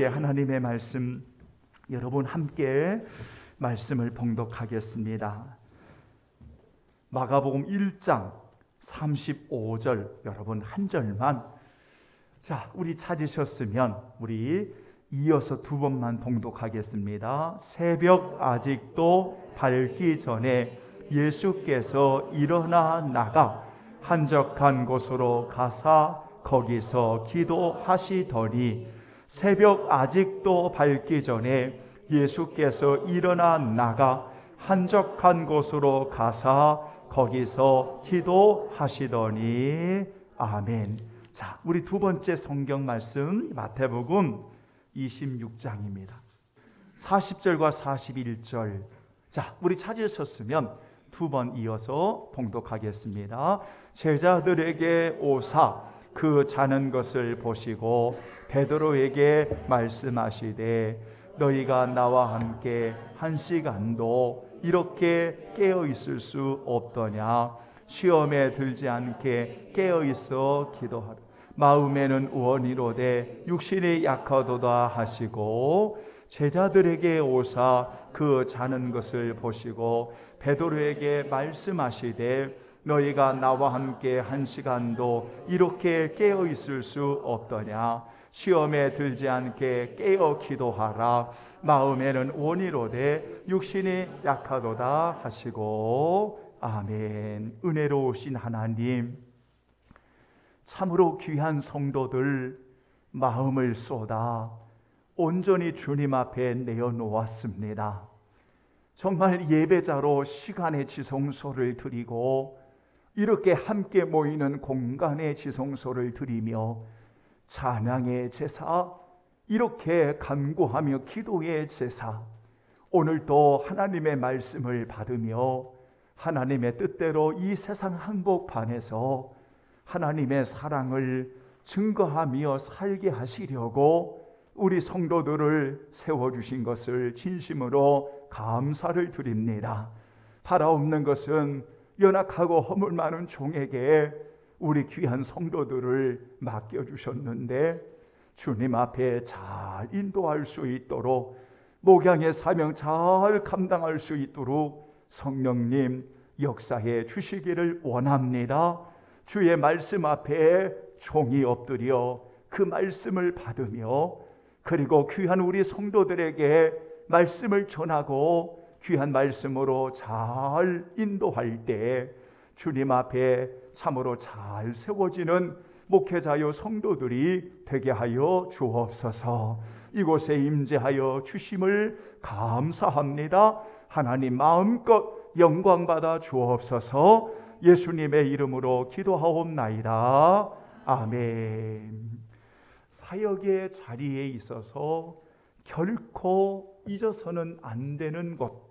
하나님의 말씀, 여러분 함께 말씀을 봉독하겠습니다. 마가복음 1장 35절, 여러분 한 절만, 자, 우리 찾으셨으면 우리 이어서 두 번만 봉독하겠습니다. 새벽 아직도 밝기 전에 예수께서 일어나 나가 한적한 곳으로 가사 거기서 기도하시더니, 새벽 아직도 밝기 전에 예수께서 일어나 나가 한적한 곳으로 가사 거기서 기도하시더니. 아멘. 자, 우리 두 번째 성경 말씀 마태복음 26장입니다. 40절과 41절. 자, 우리 찾으셨으면 두 번 이어서 봉독하겠습니다. 제자들에게 오사 그 자는 것을 보시고 베드로에게 말씀하시되, 너희가 나와 함께 한 시간도 이렇게 깨어 있을 수 없더냐? 시험에 들지 않게 깨어 있어 기도하라. 마음에는 원이로되 육신이 약하도다 하시고, 제자들에게 오사 그 자는 것을 보시고 베드로에게 말씀하시되, 너희가 나와 함께 한 시간도 이렇게 깨어 있을 수 없더냐? 시험에 들지 않게 깨어 기도하라. 마음에는 원이로되 육신이 약하도다 하시고. 아멘. 은혜로우신 하나님, 참으로 귀한 성도들 마음을 쏟아 온전히 주님 앞에 내어놓았습니다. 정말 예배자로 시간의 지성소를 드리고 이렇게 함께 모이는 공간의 지성소를 드리며 찬양의 제사, 이렇게 간구하며 기도의 제사, 오늘도 하나님의 말씀을 받으며 하나님의 뜻대로 이 세상 한복판에서 하나님의 사랑을 증거하며 살게 하시려고 우리 성도들을 세워주신 것을 진심으로 감사를 드립니다. 바라옵는 것은 연약하고 허물 많은 종에게 우리 귀한 성도들을 맡겨주셨는데, 주님 앞에 잘 인도할 수 있도록, 목양의 사명 잘 감당할 수 있도록 성령님 역사해 주시기를 원합니다. 주의 말씀 앞에 종이 엎드려 그 말씀을 받으며, 그리고 귀한 우리 성도들에게 말씀을 전하고 귀한 말씀으로 잘 인도할 때 주님 앞에 참으로 잘 세워지는 목회자요 성도들이 되게 하여 주옵소서. 이곳에 임재하여 주심을 감사합니다. 하나님 마음껏 영광받아 주옵소서. 예수님의 이름으로 기도하옵나이다. 아멘. 사역의 자리에 있어서 결코 잊어서는 안 되는 것,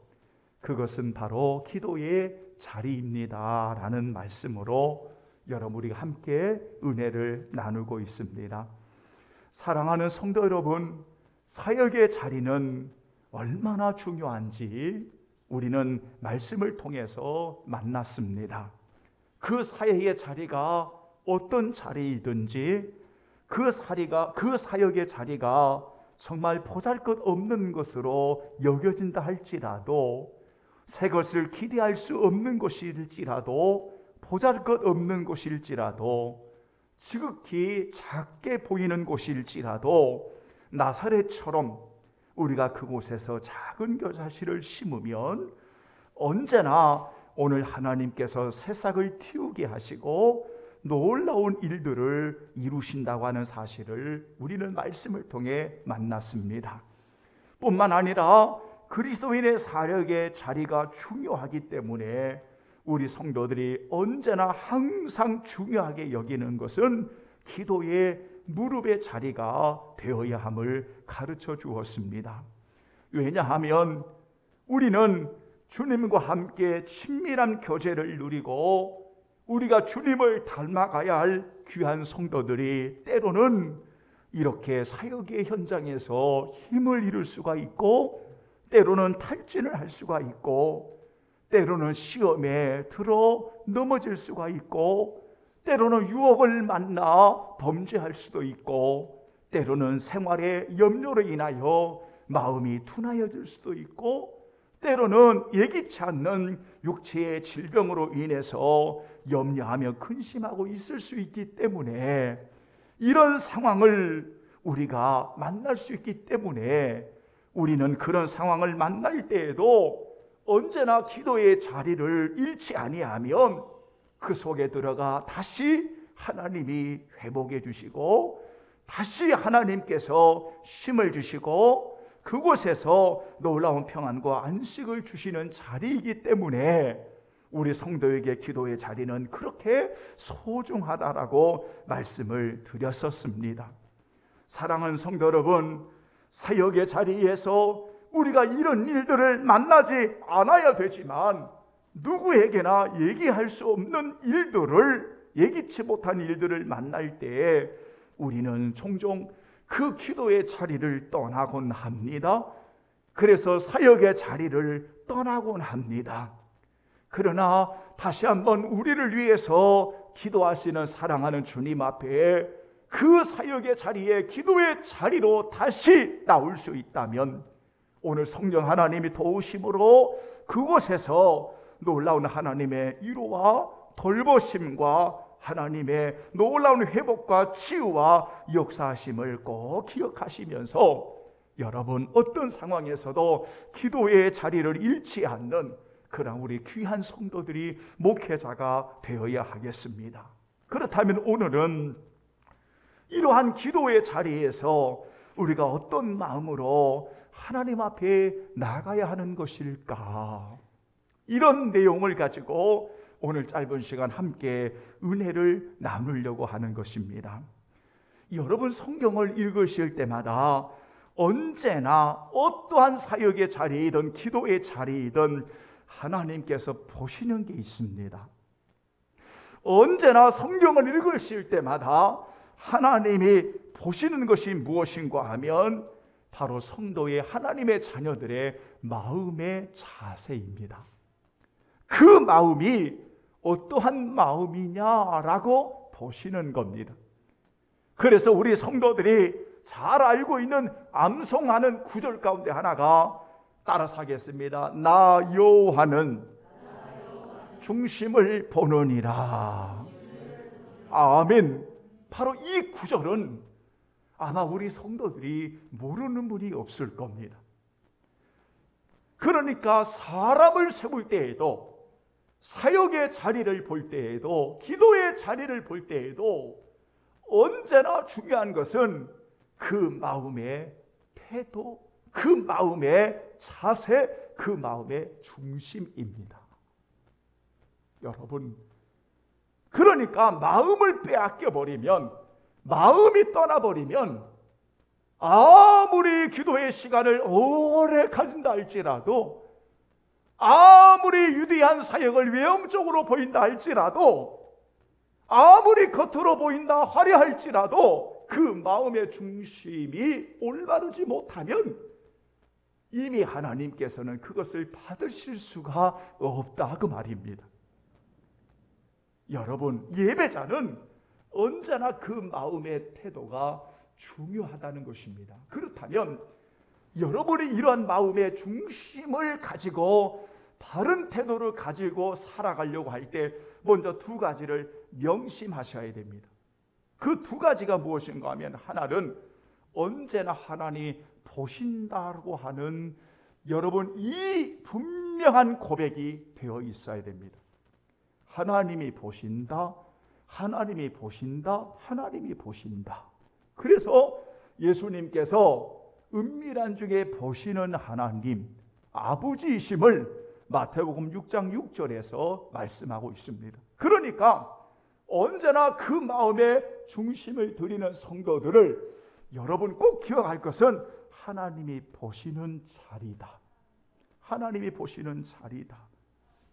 그것은 바로 기도의 자리입니다 라는 말씀으로 여러분 우리가 함께 은혜를 나누고 있습니다. 사랑하는 성도 여러분, 사역의 자리는 얼마나 중요한지 우리는 말씀을 통해서 만났습니다. 그 사역의 자리가 어떤 자리이든지 그 사역의 자리가 정말 보잘것없는 것으로 여겨진다 할지라도, 새 것을 기대할 수 없는 것일지라도, 보잘것없는 곳일지라도, 지극히 작게 보이는 곳일지라도 나사렛처럼 우리가 그곳에서 작은 겨자씨를 심으면 언제나 오늘 하나님께서 새싹을 틔우게 하시고 놀라운 일들을 이루신다고 하는 사실을 우리는 말씀을 통해 만났습니다. 뿐만 아니라 그리스도인의 사역의 자리가 중요하기 때문에 우리 성도들이 언제나 항상 중요하게 여기는 것은 기도의 무릎의 자리가 되어야 함을 가르쳐 주었습니다. 왜냐하면 우리는 주님과 함께 친밀한 교제를 누리고 우리가 주님을 닮아가야 할 귀한 성도들이 때로는 이렇게 사역의 현장에서 힘을 잃을 수가 있고, 때로는 탈진을 할 수가 있고, 때로는 시험에 들어 넘어질 수가 있고, 때로는 유혹을 만나 범죄할 수도 있고, 때로는 생활의 염려로 인하여 마음이 둔하여질 수도 있고, 때로는 예기치 않는 육체의 질병으로 인해서 염려하며 근심하고 있을 수 있기 때문에, 이런 상황을 우리가 만날 수 있기 때문에 우리는 그런 상황을 만날 때에도 언제나 기도의 자리를 잃지 아니하면 그 속에 들어가 다시 하나님이 회복해 주시고, 다시 하나님께서 힘을 주시고, 그곳에서 놀라운 평안과 안식을 주시는 자리이기 때문에 우리 성도에게 기도의 자리는 그렇게 소중하다라고 말씀을 드렸었습니다. 사랑하는 성도 여러분, 사역의 자리에서 우리가 이런 일들을 만나지 않아야 되지만, 누구에게나 얘기할 수 없는 일들을, 예기치 못한 일들을 만날 때에 우리는 종종 그 기도의 자리를 떠나곤 합니다. 그래서 사역의 자리를 떠나곤 합니다. 그러나 다시 한번 우리를 위해서 기도하시는 사랑하는 주님 앞에 그 사역의 자리에, 기도의 자리로 다시 나올 수 있다면, 오늘 성령 하나님이 도우심으로 그곳에서 놀라운 하나님의 위로와 돌보심과 하나님의 놀라운 회복과 치유와 역사하심을 꼭 기억하시면서, 여러분 어떤 상황에서도 기도의 자리를 잃지 않는 그런 우리 귀한 성도들이, 목회자가 되어야 하겠습니다. 그렇다면 오늘은 이러한 기도의 자리에서 우리가 어떤 마음으로 하나님 앞에 나가야 하는 것일까? 이런 내용을 가지고 오늘 짧은 시간 함께 은혜를 나누려고 하는 것입니다. 여러분 성경을 읽으실 때마다 언제나 어떠한 사역의 자리이든 기도의 자리이든 하나님께서 보시는 게 있습니다. 언제나 성경을 읽으실 때마다 하나님이 보시는 것이 무엇인가 하면 바로 성도의, 하나님의 자녀들의 마음의 자세입니다. 그 마음이 어떠한 마음이냐라고 보시는 겁니다. 그래서 우리 성도들이 잘 알고 있는 암송하는 구절 가운데 하나가, 따라서 하겠습니다. 나 여호와는 중심을 보느니라. 아멘. 바로 이 구절은 아마 우리 성도들이 모르는 분이 없을 겁니다. 그러니까 사람을 세울 때에도, 사역의 자리를 볼 때에도, 기도의 자리를 볼 때에도 언제나 중요한 것은 그 마음의 태도, 그 마음의 자세, 그 마음의 중심입니다. 여러분, 그러니까 마음을 빼앗겨 버리면, 마음이 떠나버리면, 아무리 기도의 시간을 오래 가진다 할지라도, 아무리 위대한 사역을 외형적으로 보인다 할지라도, 아무리 겉으로 보인다 화려할지라도 그 마음의 중심이 올바르지 못하면 이미 하나님께서는 그것을 받으실 수가 없다, 그 말입니다. 여러분, 예배자는 언제나 그 마음의 태도가 중요하다는 것입니다. 그렇다면 여러분이 이러한 마음의 중심을 가지고 바른 태도를 가지고 살아가려고 할 때 먼저 두 가지를 명심하셔야 됩니다. 그 두 가지가 무엇인가 하면, 하나는 언제나 하나님이 보신다고 하는 여러분 이 분명한 고백이 되어 있어야 됩니다. 하나님이 보신다, 하나님이 보신다, 하나님이 보신다. 그래서 예수님께서 은밀한 중에 보시는 하나님, 아버지이심을 마태복음 6장 6절에서 말씀하고 있습니다. 그러니까 언제나 그 마음의 중심을 드리는 성도들을 여러분 꼭 기억할 것은 하나님이 보시는 자리다. 하나님이 보시는 자리다.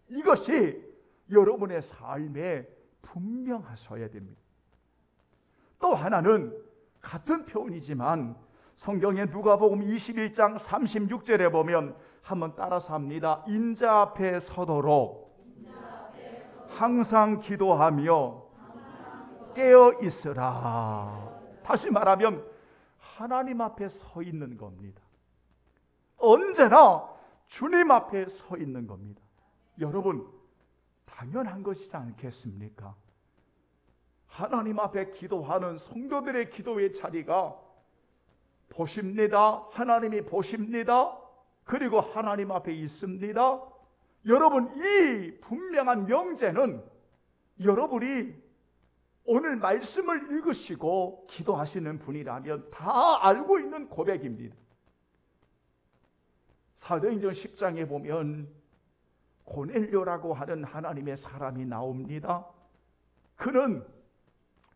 이것이 여러분의 삶에 분명하셔야 됩니다. 또 하나는 같은 표현이지만 성경의 누가복음 21장 36절에 보면 한번 따라서 합니다. 인자 앞에 서도록 항상 기도하며 깨어 있으라. 다시 말하면 하나님 앞에 서 있는 겁니다. 언제나 주님 앞에 서 있는 겁니다. 여러분, 당연한 것이지 않겠습니까? 하나님 앞에 기도하는 성도들의 기도의 자리가 보십니다. 하나님이 보십니다. 그리고 하나님 앞에 있습니다. 여러분, 이 분명한 명제는 여러분이 오늘 말씀을 읽으시고 기도하시는 분이라면 다 알고 있는 고백입니다. 사도행전 10장에 보면 고넬료라고 하는 하나님의 사람이 나옵니다. 그는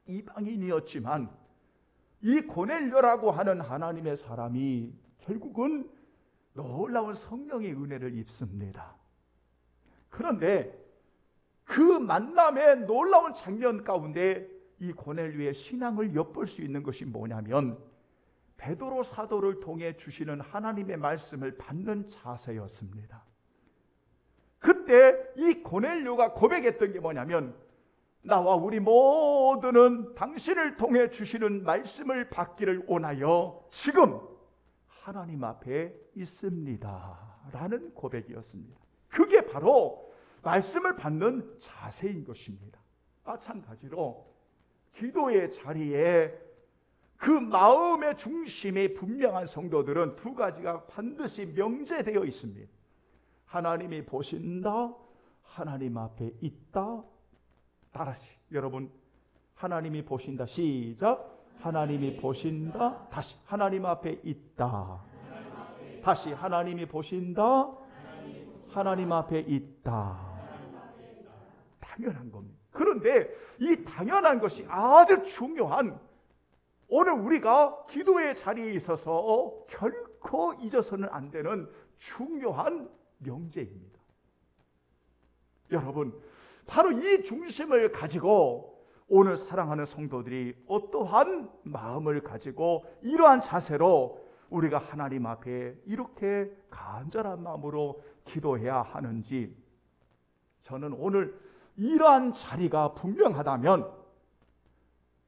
이방인이었지만 이 고넬료라고 하는 하나님의 사람이 결국은 놀라운 성령의 은혜를 입습니다. 그런데 그 만남의 놀라운 장면 가운데 이 고넬료의 신앙을 엿볼 수 있는 것이 뭐냐면 베드로 사도를 통해 주시는 하나님의 말씀을 받는 자세였습니다. 그때 이 고넬료가 고백했던 게 뭐냐면 나와 우리 모두는 당신을 통해 주시는 말씀을 받기를 원하여 지금 하나님 앞에 있습니다 라는 고백이었습니다. 그게 바로 말씀을 받는 자세인 것입니다. 마찬가지로 기도의 자리에 그 마음의 중심이 분명한 성도들은 두 가지가 반드시 명제되어 있습니다. 하나님이 보신다, 하나님 앞에 있다. 다시 여러분, 하나님이 보신다. 시작. 하나님이 보신다. 다시 하나님 앞에 있다. 다시 하나님이 보신다. 하나님 앞에 있다. 당연한 겁니다. 그런데 이 당연한 것이 아주 중요한, 오늘 우리가 기도의 자리에 있어서 결코 잊어서는 안 되는 중요한 명제입니다. 여러분, 바로 이 중심을 가지고 오늘 사랑하는 성도들이 어떠한 마음을 가지고 이러한 자세로 우리가 하나님 앞에 이렇게 간절한 마음으로 기도해야 하는지, 저는 오늘 이러한 자리가 분명하다면,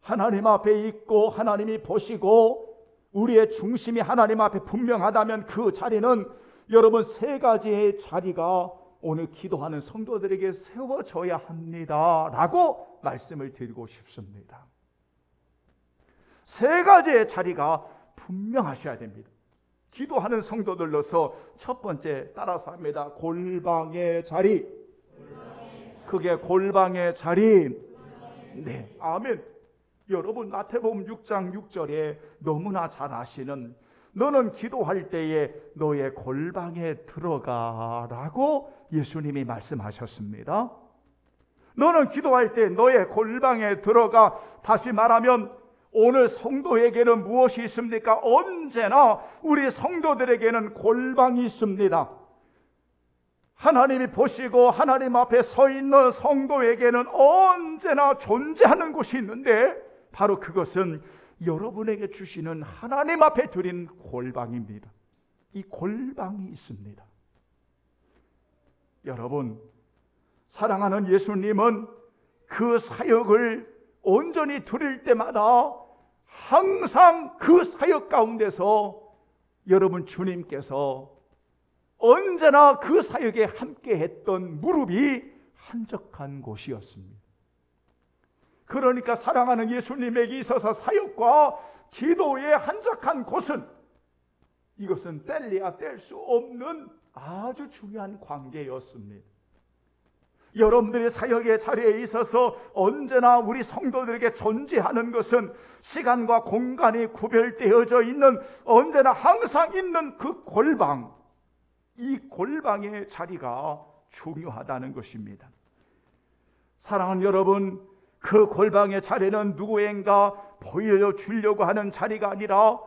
하나님 앞에 있고 하나님이 보시고 우리의 중심이 하나님 앞에 분명하다면 그 자리는 여러분 세 가지의 자리가 오늘 기도하는 성도들에게 세워져야 합니다 라고 말씀을 드리고 싶습니다. 세 가지의 자리가 분명하셔야 됩니다. 기도하는 성도들로서 첫 번째, 따라서 합니다. 골방의 자리. 그게 골방의 자리. 네, 아멘. 여러분, 마태복음 6장 6절에 너무나 잘 아시는, 너는 기도할 때에 너의 골방에 들어가라고 예수님이 말씀하셨습니다. 너는 기도할 때 너의 골방에 들어가. 다시 말하면 오늘 성도에게는 무엇이 있습니까? 언제나 우리 성도들에게는 골방이 있습니다. 하나님이 보시고 하나님 앞에 서 있는 성도에게는 언제나 존재하는 곳이 있는데, 바로 그것은 여러분에게 주시는 하나님 앞에 드린 골방입니다. 이 골방이 있습니다. 여러분, 사랑하는 예수님은 그 사역을 온전히 드릴 때마다 항상 그 사역 가운데서 여러분 주님께서 언제나 그 사역에 함께 했던 무릎이 한적한 곳이었습니다. 그러니까 사랑하는 예수님에게 있어서 사역과 기도의 한적한 곳은, 이것은 뗄래야 뗄 수 없는 아주 중요한 관계였습니다. 여러분들의 사역의 자리에 있어서 언제나 우리 성도들에게 존재하는 것은 시간과 공간이 구별되어져 있는, 언제나 항상 있는 그 골방, 이 골방의 자리가 중요하다는 것입니다. 사랑하는 여러분, 그 골방의 자리는 누구인가 보여주려고 하는 자리가 아니라,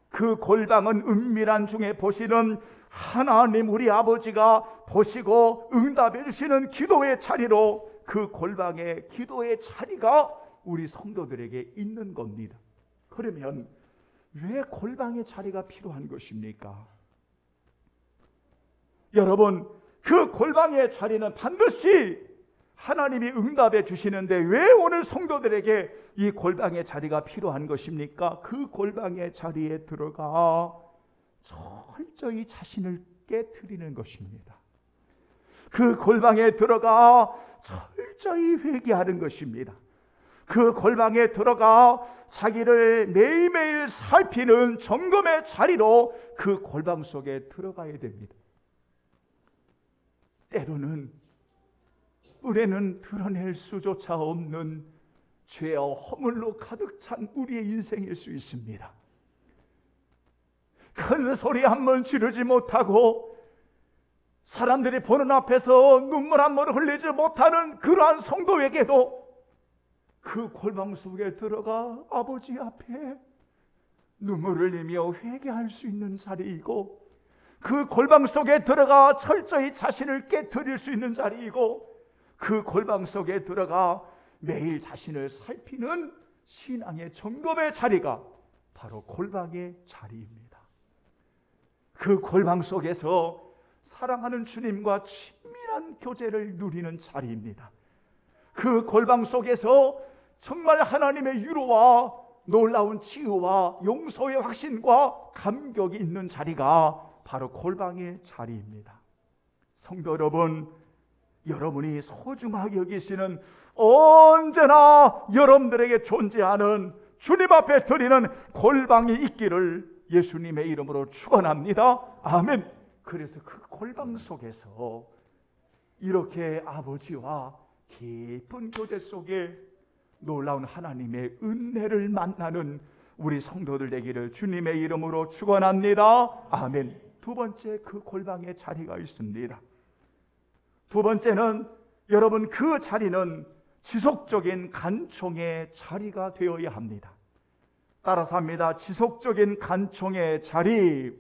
그 골방은 은밀한 중에 보시는 하나님 우리 아버지가 보시고 응답해 주시는 기도의 자리로, 그 골방의 기도의 자리가 우리 성도들에게 있는 겁니다. 그러면 왜 골방의 자리가 필요한 것입니까? 여러분, 그 골방의 자리는 반드시 하나님이 응답해 주시는데 왜 오늘 성도들에게 이 골방의 자리가 필요한 것입니까? 그 골방의 자리에 들어가 철저히 자신을 깨트리는 것입니다. 그 골방에 들어가 철저히 회개하는 것입니다. 그 골방에 들어가 자기를 매일매일 살피는 점검의 자리로 그 골방 속에 들어가야 됩니다. 때로는 뿔에는 드러낼 수조차 없는 죄와 허물로 가득 찬 우리의 인생일 수 있습니다. 큰 소리 한 번 지르지 못하고 사람들이 보는 앞에서 눈물 한 번 흘리지 못하는 그러한 성도에게도 그 골방 속에 들어가 아버지 앞에 눈물을 흘리며 회개할 수 있는 자리이고, 그 골방 속에 들어가 철저히 자신을 깨트릴 수 있는 자리이고, 그 골방 속에 들어가 매일 자신을 살피는 신앙의 점검의 자리가 바로 골방의 자리입니다. 그 골방 속에서 사랑하는 주님과 친밀한 교제를 누리는 자리입니다. 그 골방 속에서 정말 하나님의 위로와 놀라운 치유와 용서의 확신과 감격이 있는 자리가 바로 골방의 자리입니다. 성도 여러분, 여러분이 소중하게 여기시는 언제나 여러분들에게 존재하는 주님 앞에 드리는 골방이 있기를 예수님의 이름으로 축원합니다. 아멘. 그래서 그 골방 속에서 이렇게 아버지와 깊은 교제 속에 놀라운 하나님의 은혜를 만나는 우리 성도들 되기를 주님의 이름으로 축원합니다. 아멘. 두 번째, 그 골방에 자리가 있습니다. 두 번째는 여러분, 그 자리는 지속적인 간청의 자리가 되어야 합니다. 따라서 합니다. 지속적인 간청의 자리.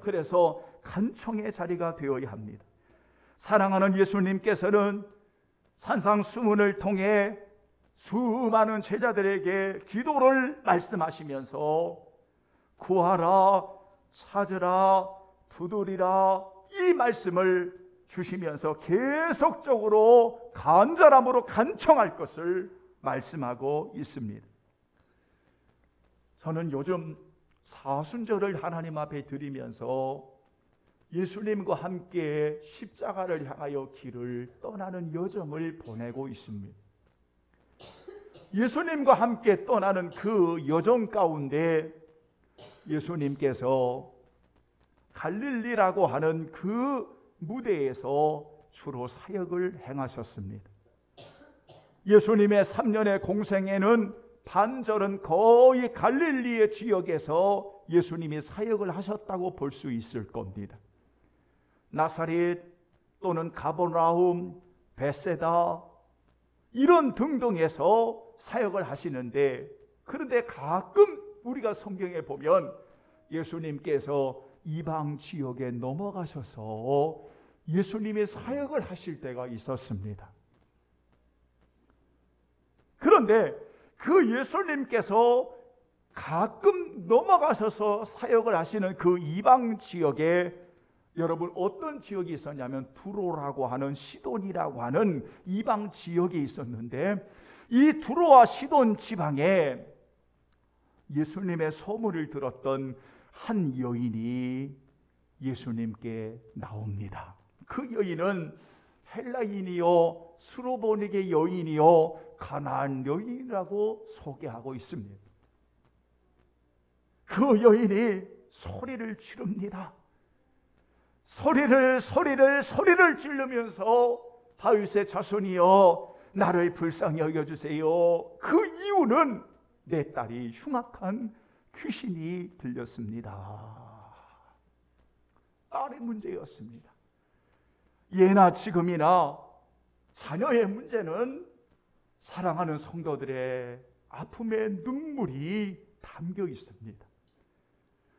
그래서 간청의 자리가 되어야 합니다. 사랑하는 예수님께서는 산상수훈을 통해 수많은 제자들에게 기도를 말씀하시면서 구하라, 찾으라, 두드리라, 이 말씀을 주시면서 계속적으로 간절함으로 간청할 것을 말씀하고 있습니다. 저는 요즘 사순절을 하나님 앞에 드리면서 예수님과 함께 십자가를 향하여 길을 떠나는 여정을 보내고 있습니다. 예수님과 함께 떠나는 그 여정 가운데 예수님께서 갈릴리라고 하는 그 무대에서 주로 사역을 행하셨습니다. 예수님의 3년의 공생에는 반절은 거의 갈릴리의 지역에서 예수님이 사역을 하셨다고 볼 수 있을 겁니다. 나사렛 또는 가버나움, 베세다 이런 등등에서 사역을 하시는데, 그런데 가끔 우리가 성경에 보면 예수님께서 이방 지역에 넘어가셔서 예수님의 사역을 하실 때가 있었습니다. 그런데 그 예수님께서 가끔 넘어가셔서 사역을 하시는 그 이방 지역에 여러분 어떤 지역이 있었냐면 두로라고 하는, 시돈이라고 하는 이방 지역이 있었는데, 이 두로와 시돈 지방에 예수님의 소문을 들었던 한 여인이 예수님께 나옵니다. 그 여인은 헬라인이요, 수로보닉의 여인이요, 가나안 여인이라고 소개하고 있습니다. 그 여인이 소리를 지릅니다. 소리를 지르면서 다윗의 자손이여 나를 불쌍히 여겨주세요. 그 이유는 내 딸이 흉악한 귀신이 들렸습니다. 딸의 문제였습니다. 예나 지금이나 자녀의 문제는 사랑하는 성도들의 아픔의 눈물이 담겨 있습니다.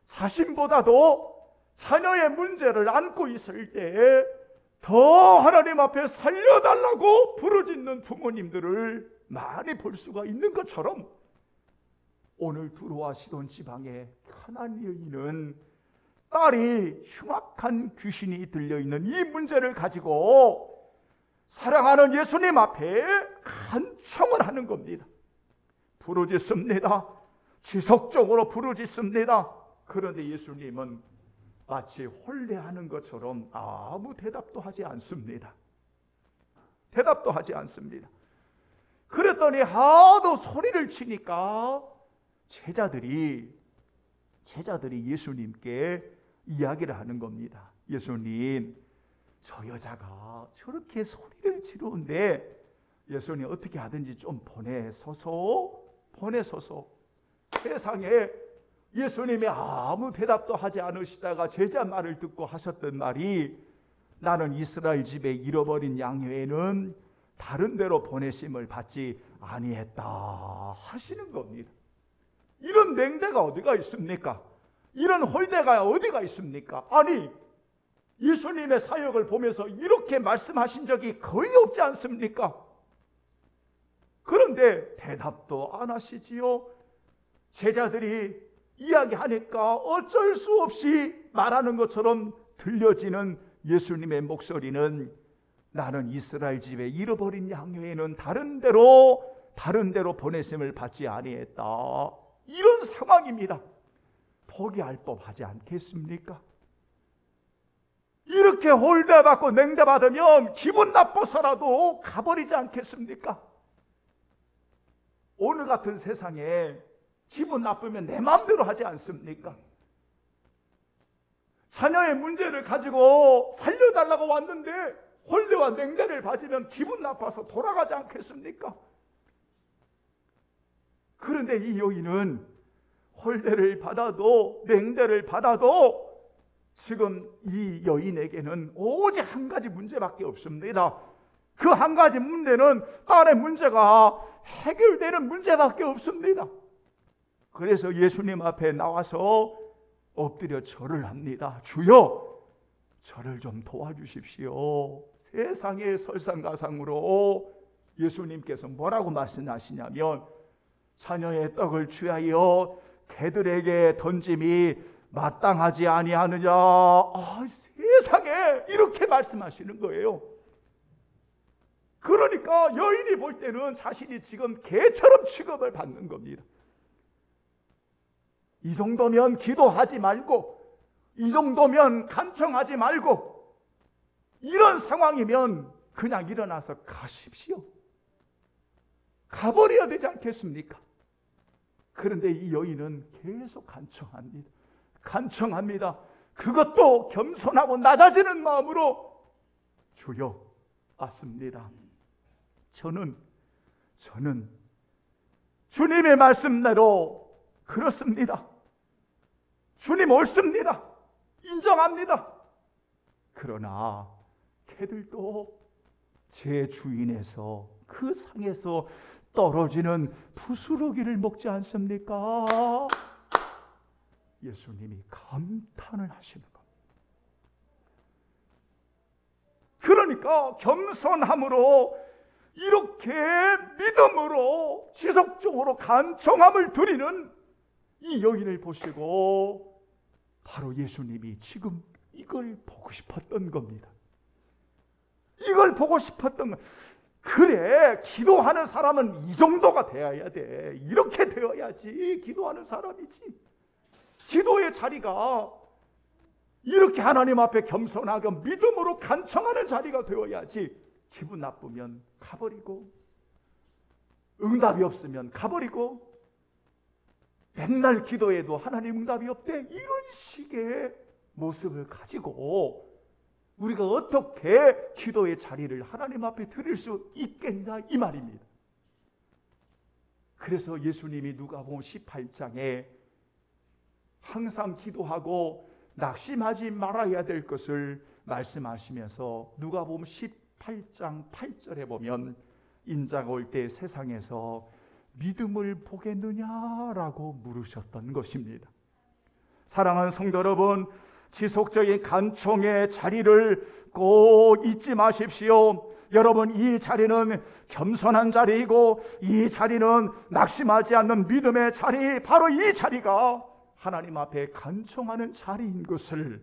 자신보다도 자녀의 문제를 안고 있을 때에 더 하나님 앞에 살려달라고 부르짖는 부모님들을 많이 볼 수가 있는 것처럼, 오늘 두로와 시돈 지방의 가나안 여인은 딸이 흉악한 귀신이 들려있는 이 문제를 가지고 사랑하는 예수님 앞에 간청을 하는 겁니다. 부르짖습니다. 지속적으로 부르짖습니다. 그런데 예수님은 마치 혼례하는 것처럼 아무 대답도 하지 않습니다. 대답도 하지 않습니다. 그랬더니 하도 소리를 치니까 제자들이 예수님께 이야기를 하는 겁니다. 예수님, 저 여자가 저렇게 소리를 지르는데 예수님 어떻게 하든지 좀 보내소서. 세상에 예수님이 아무 대답도 하지 않으시다가 제자 말을 듣고 하셨던 말이, 나는 이스라엘 집에 잃어버린 양 외에는 다른 데로 보내심을 받지 아니했다 하시는 겁니다. 이런 맹대가 어디가 있습니까? 이런 홀대가 어디가 있습니까? 아니, 예수님의 사역을 보면서 이렇게 말씀하신 적이 거의 없지 않습니까? 그런데 대답도 안 하시지요. 제자들이 이야기하니까 어쩔 수 없이 말하는 것처럼 들려지는 예수님의 목소리는, 나는 이스라엘 집에 잃어버린 양 외에는 다른 데로 보내심을 받지 아니했다. 이런 상황입니다. 포기할 법하지 않겠습니까? 이렇게 홀대받고 맹대받으면 기분 나빠서라도 가버리지 않겠습니까? 오늘 같은 세상에 기분 나쁘면 내 마음대로 하지 않습니까? 자녀의 문제를 가지고 살려달라고 왔는데 홀대와 맹대를 받으면 기분 나빠서 돌아가지 않겠습니까? 그런데 이 여인은 홀대를 받아도 맹대를 받아도 지금 이 여인에게는 오직 한 가지 문제밖에 없습니다. 그 한 가지 문제는 딸의 문제가 해결되는 문제밖에 없습니다. 그래서 예수님 앞에 나와서 엎드려 절을 합니다. 주여, 저를 좀 도와주십시오. 세상의 설상가상으로 예수님께서 뭐라고 말씀하시냐면, 자녀의 떡을 취하여 개들에게 던짐이 마땅하지 아니하느냐. 세상에 이렇게 말씀하시는 거예요. 그러니까 여인이 볼 때는 자신이 지금 개처럼 취급을 받는 겁니다. 이 정도면 기도하지 말고, 이 정도면 간청하지 말고, 이런 상황이면 그냥 일어나서 가십시오. 가버려야 되지 않겠습니까? 그런데 이 여인은 계속 간청합니다. 그것도 겸손하고 낮아지는 마음으로, 주여, 맞습니다. 저는 주님의 말씀대로 그렇습니다. 주님 옳습니다. 인정합니다. 그러나 개들도 제 주인에서 그 상에서 떨어지는 부스러기를 먹지 않습니까? 예수님이 감탄을 하시는 겁니다. 그러니까 겸손함으로, 이렇게 믿음으로 지속적으로 간청함을 드리는 이 여인을 보시고 바로 예수님이 지금 이걸 보고 싶었던 겁니다. 이걸 보고 싶었던 것. 그래, 기도하는 사람은 이 정도가 되어야 돼. 이렇게 되어야지 기도하는 사람이지. 기도의 자리가 이렇게 하나님 앞에 겸손하게 믿음으로 간청하는 자리가 되어야지. 기분 나쁘면 가버리고, 응답이 없으면 가버리고, 맨날 기도해도 하나님 응답이 없대, 이런 식의 모습을 가지고 우리가 어떻게 기도의 자리를 하나님 앞에 드릴 수 있겠냐, 이 말입니다. 그래서 예수님이 누가복음 18장에 항상 기도하고 낙심하지 말아야 될 것을 말씀하시면서 누가복음 18장 8절에 보면, 인자가 올 때 세상에서 믿음을 보겠느냐라고 물으셨던 것입니다. 사랑하는 성도 여러분, 지속적인 간청의 자리를 꼭 잊지 마십시오. 여러분, 이 자리는 겸손한 자리이고, 이 자리는 낙심하지 않는 믿음의 자리, 바로 이 자리가 하나님 앞에 간청하는 자리인 것을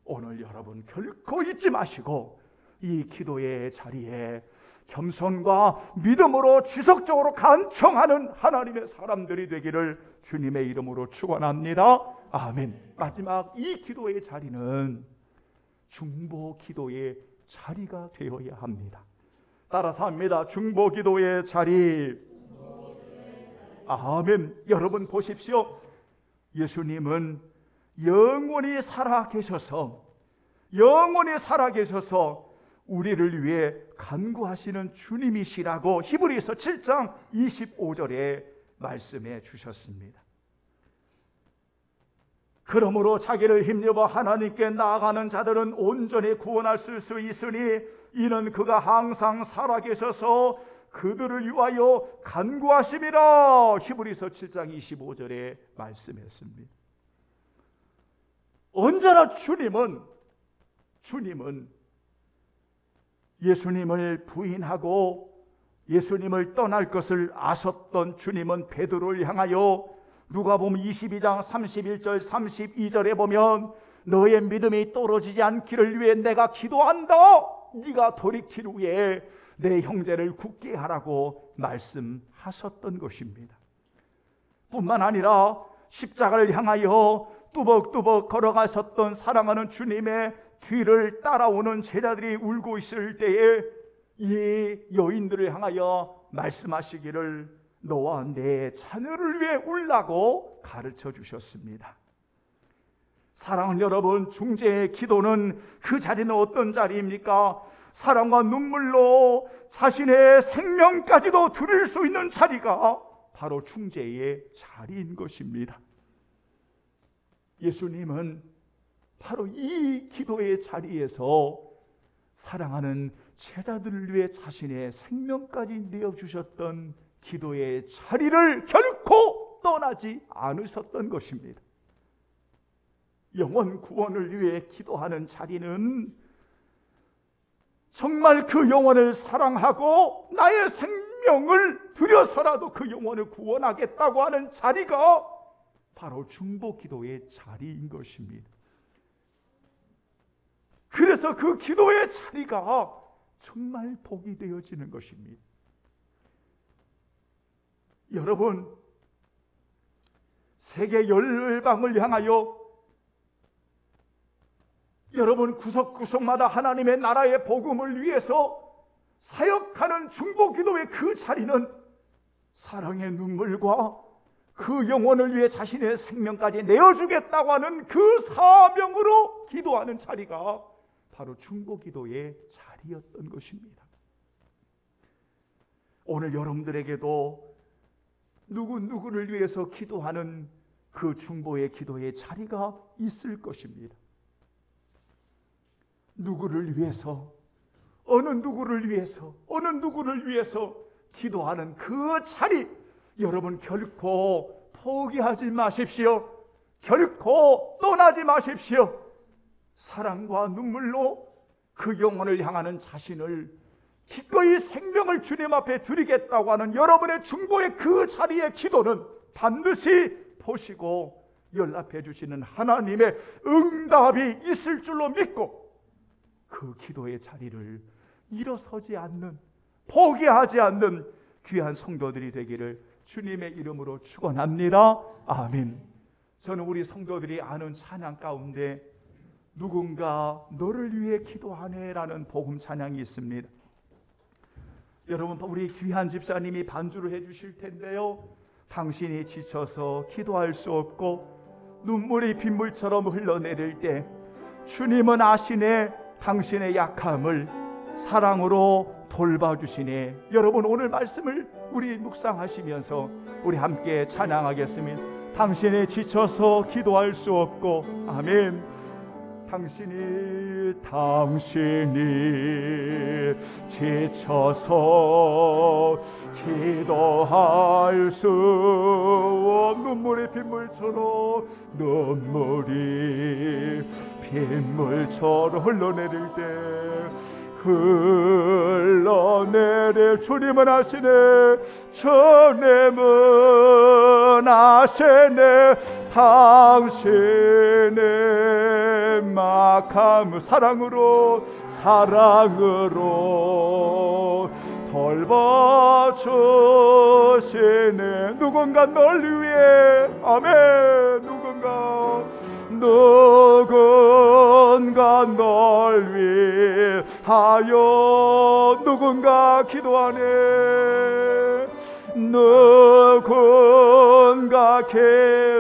오늘 여러분 결코 잊지 마시고, 이 기도의 자리에 겸손과 믿음으로 지속적으로 간청하는 하나님의 사람들이 되기를 주님의 이름으로 축원합니다. 아멘. 마지막 이 기도의 자리는 중보 기도의 자리가 되어야 합니다. 따라서 합니다. 중보 기도의 자리. 아멘. 여러분 보십시오. 예수님은 영원히 살아계셔서 우리를 위해 간구하시는 주님이시라고 히브리서 7장 25절에 말씀해 주셨습니다. 그러므로 자기를 힘입어 하나님께 나아가는 자들은 온전히 구원할 수 있으니 이는 그가 항상 살아계셔서 그들을 위하여 간구하심이라. 히브리서 7장 25절에 말씀했습니다. 언제나 주님은 예수님을 부인하고 예수님을 떠날 것을 아셨던 주님은 베드로를 향하여 누가복음 22장 31절 32절에 보면 너의 믿음이 떨어지지 않기를 위해 내가 기도한다. 네가 돌이킬 후에 내 형제를 굳게 하라고 말씀하셨던 것입니다. 뿐만 아니라 십자가를 향하여 뚜벅뚜벅 걸어가셨던 사랑하는 주님의 뒤를 따라오는 제자들이 울고 있을 때에 이 여인들을 향하여 말씀하시기를 너와 내 자녀를 위해 울라고 가르쳐 주셨습니다. 사랑하는 여러분, 중재의 기도는 그 자리는 어떤 자리입니까? 사랑과 눈물로 자신의 생명까지도 드릴 수 있는 자리가 바로 중재의 자리인 것입니다. 예수님은 바로 이 기도의 자리에서 사랑하는 제자들을 위해 자신의 생명까지 내어주셨던 기도의 자리를 결코 떠나지 않으셨던 것입니다. 영혼 구원을 위해 기도하는 자리는 정말 그 영혼을 사랑하고 나의 생명을 들여서라도 그 영혼을 구원하겠다고 하는 자리가 바로 중보 기도의 자리인 것입니다. 그래서 그 기도의 자리가 정말 복이 되어지는 것입니다. 여러분, 세계 열방을 향하여 여러분 구석구석마다 하나님의 나라의 복음을 위해서 사역하는 중보 기도의 그 자리는 사랑의 눈물과 그 영혼을 위해 자신의 생명까지 내어주겠다고 하는 그 사명으로 기도하는 자리가 바로 중보 기도의 자리였던 것입니다. 오늘 여러분들에게도 누구를 위해서 기도하는 그 중보의 기도의 자리가 있을 것입니다. 누구를 위해서, 어느 누구를 위해서 기도하는 그 자리, 여러분 결코 포기하지 마십시오. 결코 떠나지 마십시오. 사랑과 눈물로 그 영혼을 향하는 자신을 기꺼이 생명을 주님 앞에 드리겠다고 하는 여러분의 중보의 그 자리의 기도는 반드시 보시고 연락해 주시는 하나님의 응답이 있을 줄로 믿고 그 기도의 자리를 일어서지 않는, 포기하지 않는 귀한 성도들이 되기를 주님의 이름으로 축원합니다. 아멘. 저는 우리 성도들이 아는 찬양 가운데 누군가 너를 위해 기도하네 라는 복음 찬양이 있습니다. 여러분, 우리 귀한 집사님이 반주를 해 주실 텐데요. 당신이 지쳐서 기도할 수 없고 눈물이 빗물처럼 흘러내릴 때 주님은 아시네 당신의 약함을 사랑으로 돌봐주시네. 여러분, 오늘 말씀을 우리 묵상하시면서 우리 함께 찬양하겠습니다. 당신이 지쳐서 기도할 수 없고, 아멘. 당신이 지쳐서 기도할 수 없고 눈물이 빗물처럼 흘러내릴 때 흘러내릴 주님은 아시네. 주님은 아시네. 당신의 막함을 사랑으로 돌봐주시네. 누군가 널 위해, 아멘. 누군가 널 위하여 누군가 기도하네. 누군가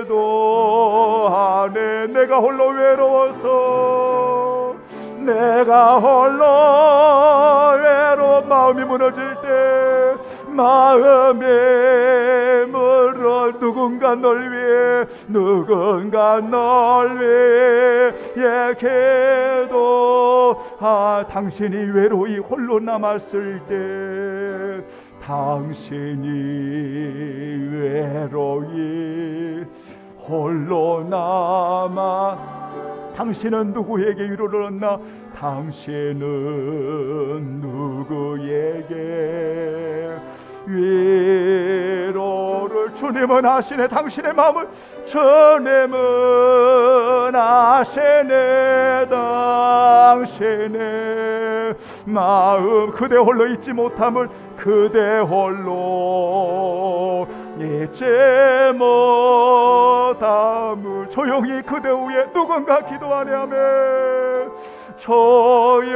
기도하네. 내가 홀로 외로워서, 내가 홀로 외로워 마음이 무너질 때, 마음이 물어 누군가 널 위해, 누군가 널 위해 기도. 당신이 외로이 홀로 남았을 때, 당신이 외로이 홀로 남아, 당신은 누구에게 위로를 얻나? 당신은 누구에게 위로를? 주님은 아시네. 당신의 마음을 주님은 아시네. 당신의 마음, 그대 홀로 잊지 못함을, 그대 홀로 잊지 못함을. 조용히 그대 위에 누군가 기도하네. 하면 조용히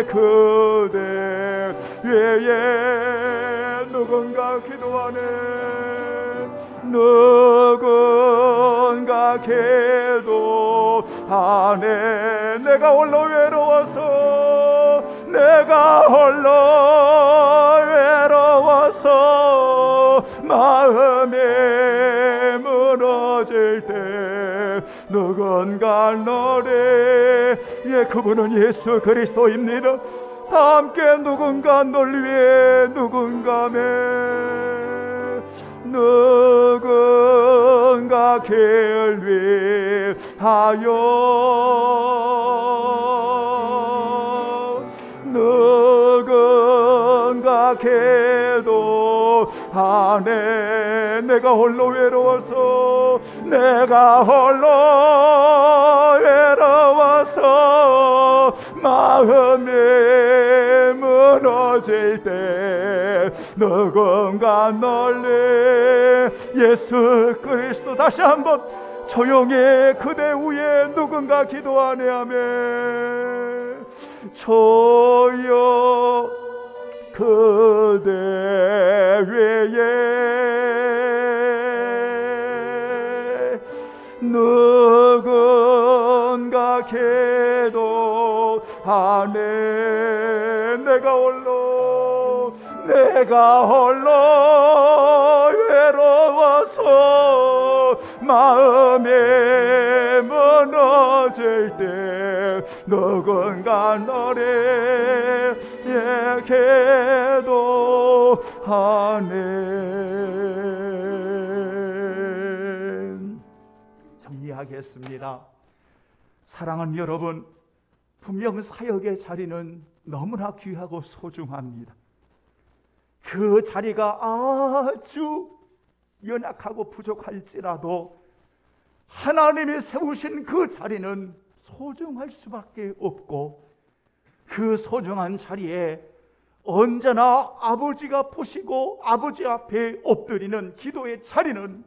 그대 위에 누군가 기도하네. 누군가 기도하네. 내가 홀로 외로워서, 내가 홀로 외로워서 마음이 무너질 때, 누군가 너를 위해, 그분은 예수 그리스도입니다. 다 함께 누군가 널 위해, 누군가 길 위하여, 누군가 기도하네. 내가 홀로 외로워서, 내가 홀로 외로워서 마음이 무너질 때, 누군가 널리 예수 그리스도. 다시 한번 조용히 그대 위에 누군가 기도하네. 하면 조용 그대 위에 누군가 기도하네. 내가 홀로 외로워서 마음이 무너질 때, 누군가 너를 기도하네. 정리하겠습니다. 사랑하는 여러분, 분명 사역의 자리는 너무나 귀하고 소중합니다. 그 자리가 아주 연약하고 부족할지라도 하나님이 세우신 그 자리는 소중할 수밖에 없고, 그 소중한 자리에 언제나 아버지가 보시고 아버지 앞에 엎드리는 기도의 자리는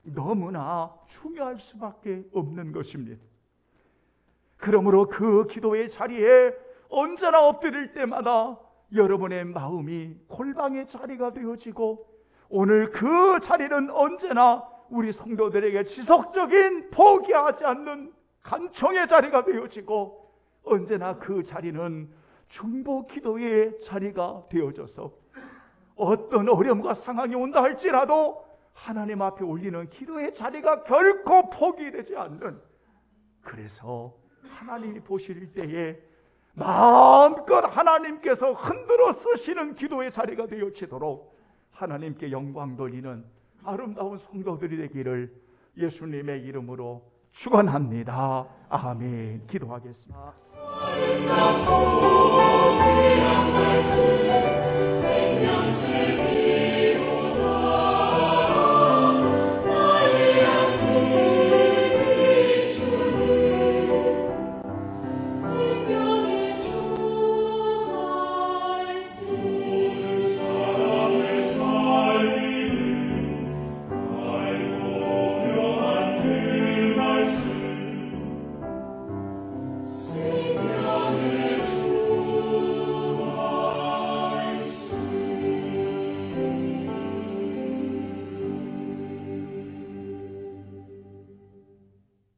너무나 중요할 수밖에 없는 것입니다. 그러므로 그 기도의 자리에 언제나 엎드릴 때마다 여러분의 마음이 골방의 자리가 되어지고, 오늘 그 자리는 언제나 우리 성도들에게 지속적인 포기하지 않는 간청의 자리가 되어지고, 언제나 그 자리는 중보 기도의 자리가 되어져서 어떤 어려움과 상황이 온다 할지라도 하나님 앞에 올리는 기도의 자리가 결코 포기되지 않는, 그래서 하나님이 보실 때에 마음껏 하나님께서 흔들어 쓰시는 기도의 자리가 되어지도록 하나님께 영광 돌리는 아름다운 성도들이 되기를 예수님의 이름으로 축원합니다. 아멘. 기도하겠습니다. 아름답고 귀한 말씀